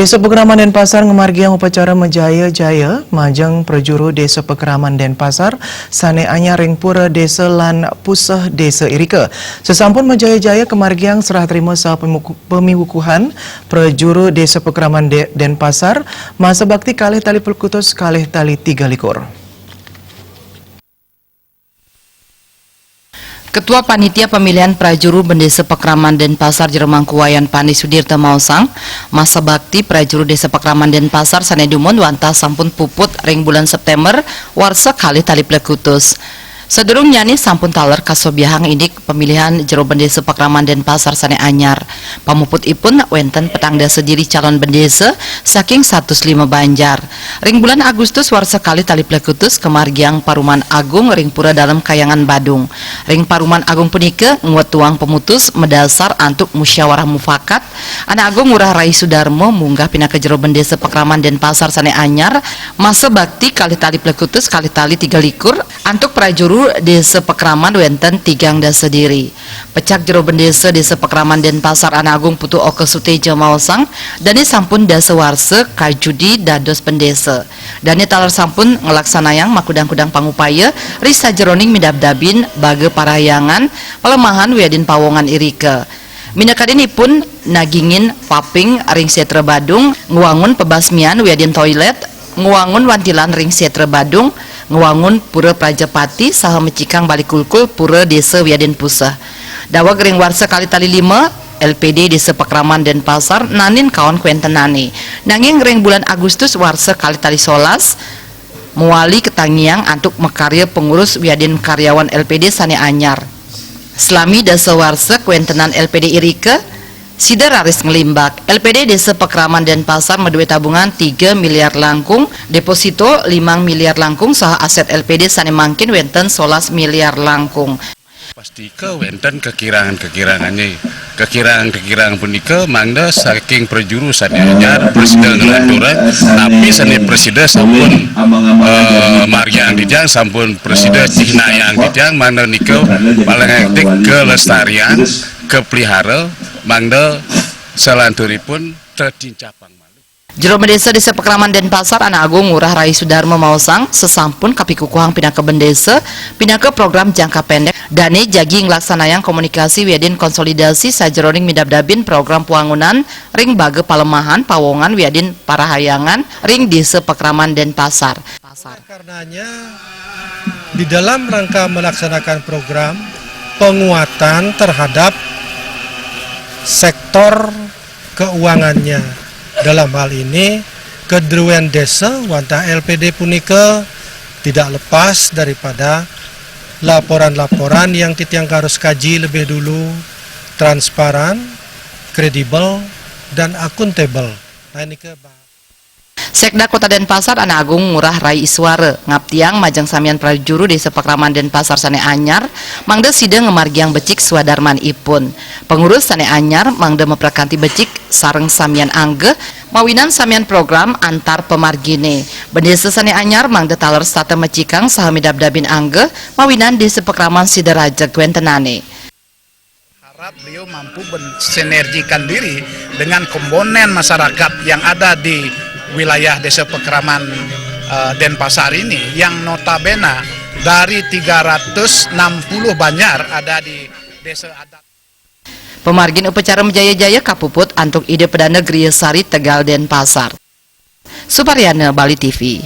Desa Pekraman Denpasar ngemargiang upacara Menjaya-jaya majang prajuru Desa Pekraman Denpasar sane anyar ring pura desa lan puseh desa irika. Sesampun Menjaya-jaya kemargiang serah terima sah pemiwukuhan prajuru Desa Pekraman Denpasar masa bakti kalih tali pelkutus kalih tali 3 Ketua Panitia Pemilihan Prajuru Bendesa Pekraman Denpasar Jeremangkuwayan Pani Sudirta Mausang, masa bakti Prajuru Desa Pekraman Denpasar Sanedumon wanta sampun puput ring bulan September warsa kali tali plekutus. Sedurung nyani sampun taler kasobiahang indik pemilihan jero bendesa Pekraman Denpasar sane anyar. Pamuputipun wenten petang dasa diri calon bendesa saking 105 Banjar. Ring bulan Agustus warsa kali tali plekutus kemargiang Paruman Agung ring pura dalam Kayangan Badung. Ring Paruman Agung punike nguat tuang pemutus medasar antuk musyawarah mufakat. Anak Agung Ngurah Rai Sudarmo munggah pina ke jero bendesa Pekraman Denpasar sane anyar masa bakti kali tali plekutus kali tali 3 likur antuk prajuru Desa Pekraman wenten 3 dasa diri. Pecak jero bendesa Desa Pekraman Denpasar Anak Agung Putu Oke Suteja Mausang dani sampun dasa warse kajudi dados pendesa. Dani taler sampun ngelaksanayang makudang-kudang pangupaya risa jeroning midabdabin bage parayangan pelemahan wiadin pawongan irike. Minakadinipun nagingin paping ring setra Badung nguangun pebasmian wiadin toilet nguangun wantilan ring setra Badung nguangun pura Prajapati saha mecikang balikulkul pura desa wiadin pusah. Dawa gering warsa kali tali 5 LPD Desa Pekraman Denpasar nanin kawan kuentenani. Nanging gering bulan Agustus warsa kali tali 11 muali ketangiang antuk mekarya pengurus wiadin karyawan LPD sane anyar. Selami dasa warsa kuentenan LPD Irike Sida raris ngelimbak. LPD Desa Pekraman Denpasar medue tabungan 3 miliar langkung, deposito 5 miliar langkung, saha aset LPD sane mangkin wenten 11 miliar langkung. Pasti ke wenten kekirangannya. Kekirangan punika mangda saking prajuru sane anyar presiden ngelaturan, tapi sane presiden sampun mariang dijang sampun presiden cihnayang dijang mangda nika paling aktif kelestarian kepelihara mangda salanturipun terdincapang malu. Jero bendesa Desa Pekraman Denpasar Anak Agung Ngurah Rai Sudarmo Mausang sesampun kapikukuhang pinaka bendesa pinaka program jangka pendek dane jagi nglaksanayang komunikasi wiadin konsolidasi sajeroning midabdabin program puangunan ring bage palemahan pawongan wiadin parahayangan ring Desa Pekraman Denpasar. Karenanya di dalam rangka melaksanakan program penguatan terhadap sektor keuangannya, dalam hal ini kedruwen desa wanta LPD punika tidak lepas daripada laporan-laporan yang titiang harus kaji lebih dulu, transparan, kredibel, dan akuntabel. Nah ini Sekda Kota Denpasar Anak Agung Ngurah Rai Iswara ngaptiang majang samian prajuru Desa Pekraman Denpasar sane anyar mangda sida ngemargiang becik swadarman ipun. Pengurus sane anyar mangda meprakanti becik sareng samian angge mawinan samian program antar pemargine. Bendesa sane anyar mangda taler stata mecikang saha midabdabin angge mawinan Desa Pekraman sideraja gwentenane. Harap beliau mampu bersinergikan diri dengan komponen masyarakat yang ada di wilayah Desa Pekraman Denpasar ini yang notabene dari 360 Banjar ada di desa adat. Pemargin upacara Menjaya-jaya kapuput antuk ide Perdana Griya Sari Tegal Denpasar. Suparyana, Bali TV.